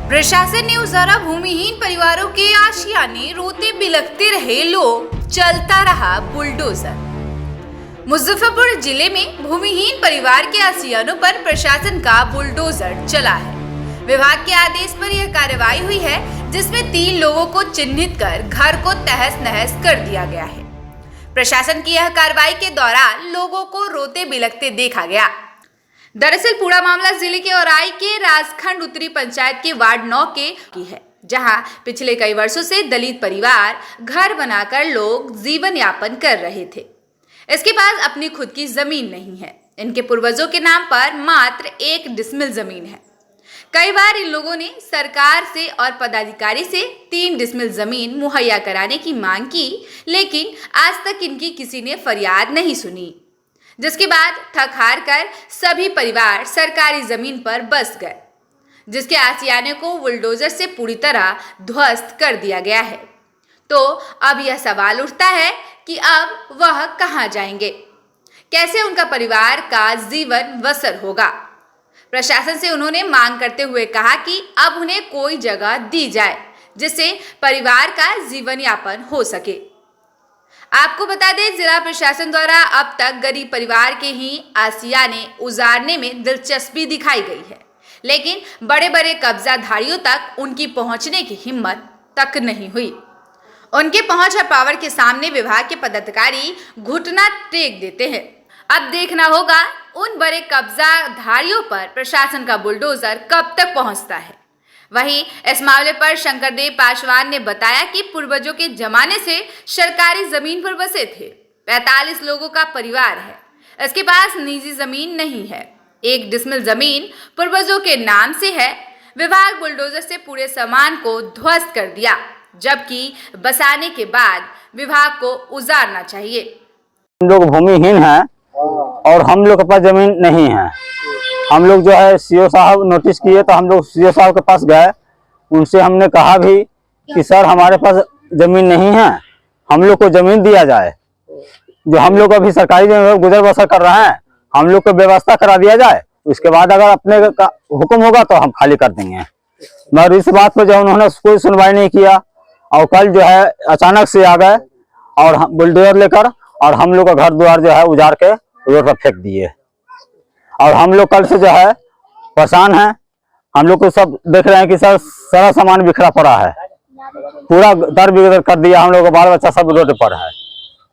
प्रशासन ने उजारा भूमिहीन परिवारों के आशियाने रोते बिलखते रहे लोग, चलता रहा बुलडोजर। मुजफ्फरपुर जिले में भूमिहीन परिवार के आशियानों पर प्रशासन का बुलडोजर चला है। विभाग के आदेश पर यह कार्रवाई हुई है, जिसमें 3 लोगों को चिन्हित कर घर को तहस नहस कर दिया गया है। प्रशासन की यह कार्रवाई के दौरान लोगों को रोते बिलखते देखा गया। दरअसल पूरा मामला जिले के औराई के राजखंड उत्तरी पंचायत के वार्ड 9 की है, जहां पिछले कई वर्षों से दलित परिवार घर बनाकर लोग जीवन यापन कर रहे थे। इसके पास अपनी खुद की जमीन नहीं है। इनके पूर्वजों के नाम पर मात्र 1 डिसमिल जमीन है। कई बार इन लोगों ने सरकार से और पदाधिकारी से 3 डिसमिल जमीन मुहैया कराने की मांग की, लेकिन आज तक इनकी किसी ने फरियाद नहीं सुनी, जिसके बाद थक हार कर सभी परिवार सरकारी जमीन पर बस गए, जिसके आशियाने को बुलडोजर से पूरी तरह ध्वस्त कर दिया गया है। तो अब यह सवाल उठता है कि अब वह कहां जाएंगे, कैसे उनका परिवार का जीवन बसर होगा। प्रशासन से उन्होंने मांग करते हुए कहा कि अब उन्हें कोई जगह दी जाए, जिससे परिवार का जीवन यापन हो सके। आपको बता दें, जिला प्रशासन द्वारा अब तक गरीब परिवार के ही आशियाने उजारने में दिलचस्पी दिखाई गई है, लेकिन बड़े बड़े कब्जाधारियों तक उनकी पहुंचने की हिम्मत तक नहीं हुई। उनके पहुंच और पावर के सामने विभाग के पदाधिकारी घुटना टेक देते हैं। अब देखना होगा उन बड़े कब्जाधारियों पर प्रशासन का बुलडोजर कब तक पहुंचता है। वहीं इस मामले पर शंकरदेव पासवान ने बताया कि पूर्वजों के जमाने से सरकारी जमीन पर बसे थे। 45 लोगों का परिवार है। इसके पास निजी जमीन नहीं है। 1 डिसमिल जमीन पूर्वजों के नाम से है। विभाग बुलडोजर से पूरे सामान को ध्वस्त कर दिया, जबकि बसाने के बाद विभाग को उजारना चाहिए। हम लोग भूमिहीन हैं और हम लोग के पास जमीन नहीं है। हम लोग जो है सीओ साहब नोटिस किए, तो हम लोग सीओ साहब के पास गए। उनसे हमने कहा भी कि सर हमारे पास जमीन नहीं है, हम लोग को जमीन दिया जाए। जो हम लोग अभी सरकारी जमीन गुजर बसर कर रहे हैं, हम लोग को व्यवस्था करा दिया जाए। उसके बाद अगर अपने का हुक्म होगा तो हम खाली कर देंगे। मगर इस बात पर जो उन्होंने कोई सुनवाई नहीं किया, और कल जो है अचानक से आ गए और बुलडोजर लेकर, और हम लोग का घर द्वार जो है उजाड़ के रोड पर फेंक दिए। और हम लोग कल से जो है परेशान हैं। हम लोग को सब देख रहे हैं कि सर सारा सामान बिखरा पड़ा है, पूरा दर बिगड़ कर दिया। हम लोग का बाल बच्चा सब रोड पर है।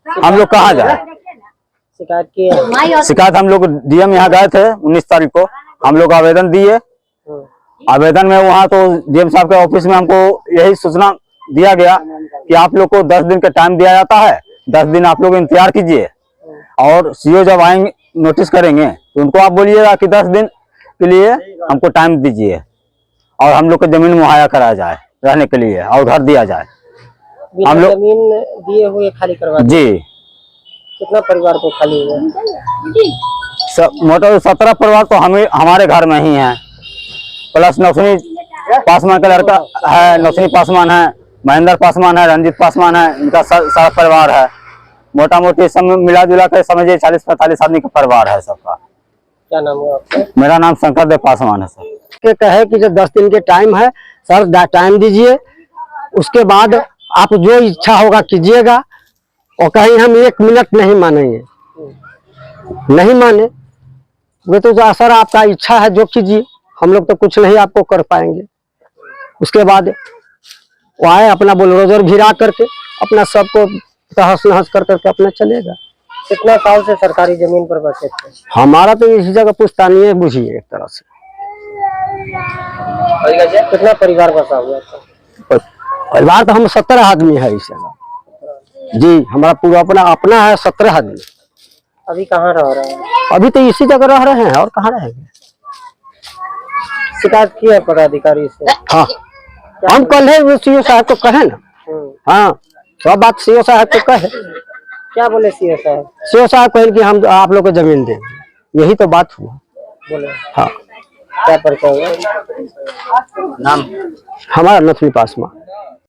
हम लोग कहाँ जाए? शिकायत हम लोग डीएम यहाँ गए थे 19 तारीख को। हम लोग आवेदन दिए। आवेदन में वहाँ तो डीएम साहब के ऑफिस में हमको यही सूचना दिया गया कि आप लोग को 10 दिन का टाइम दिया जाता है। 10 दिन आप लोग इंतजार कीजिए, और सीओ जब आएंगे नोटिस करेंगे तो उनको आप बोलिएगा कि 10 दिन के लिए हमको टाइम दीजिए, और हम लोग को जमीन मुहैया कराया जाए रहने के लिए, और घर दिया जाए। हम लोग जमीन दिए हुए खाली करवा जी। कितना परिवार को खाली हुआ? मोटर 17 परिवार तो हमारे घर में ही है, प्लस नौसनी पासवान का लड़का है, नौसनी पासवान है, महेंद्र पासवान है, रंजीत पासवान है, इनका सारा परिवार है। मोटा मोटी सब मिला जुला कर समझिए 40-45 आदमी का परिवार है सबका। क्या नाम है आपका? मेरा नाम शंकरदेव पासवान है सर। कहे कि जो 10 दिन के टाइम है सर, टाइम दीजिए, उसके बाद आप जो इच्छा होगा कीजिएगा। और कहीं हम 1 मिनट नहीं मानेंगे, नहीं माने वे तो सर आपका इच्छा है जो कीजिए, हम लोग तो कुछ नहीं आपको कर पाएंगे। उसके बाद वो आए अपना बुलडोजर गिरा करके अपना सबको तहस नहस कर करके अपना चलेगा। कितना साल से सरकारी जमीन पर बसे थे? हमारा तो इसी जगह पुश्तानी बुझिए एक तरह से। कितना परिवार बसा हुआ था? परिवार तो हम 17 आदमी है इस जगह जी। हमारा पूरा अपना है 17 आदमी। अभी कहाँ रह रहे हैं? अभी तो इसी जगह रह रहे हैं, और कहाँ रहेंगे। शिकायत की है पदाधिकारी से? हाँ, हम कल है सीओ साहब को कहे ना। हाँ, सब बात सीओ साहब को कहे। क्या बोले सीओ साहब? सीओ साहब कहे कि हम आप लोग को जमीन देंगे, यही तो बात हुआ। बोले हाँ। क्या परिचय हुआ? नाम हमारा नथुनी पासवान।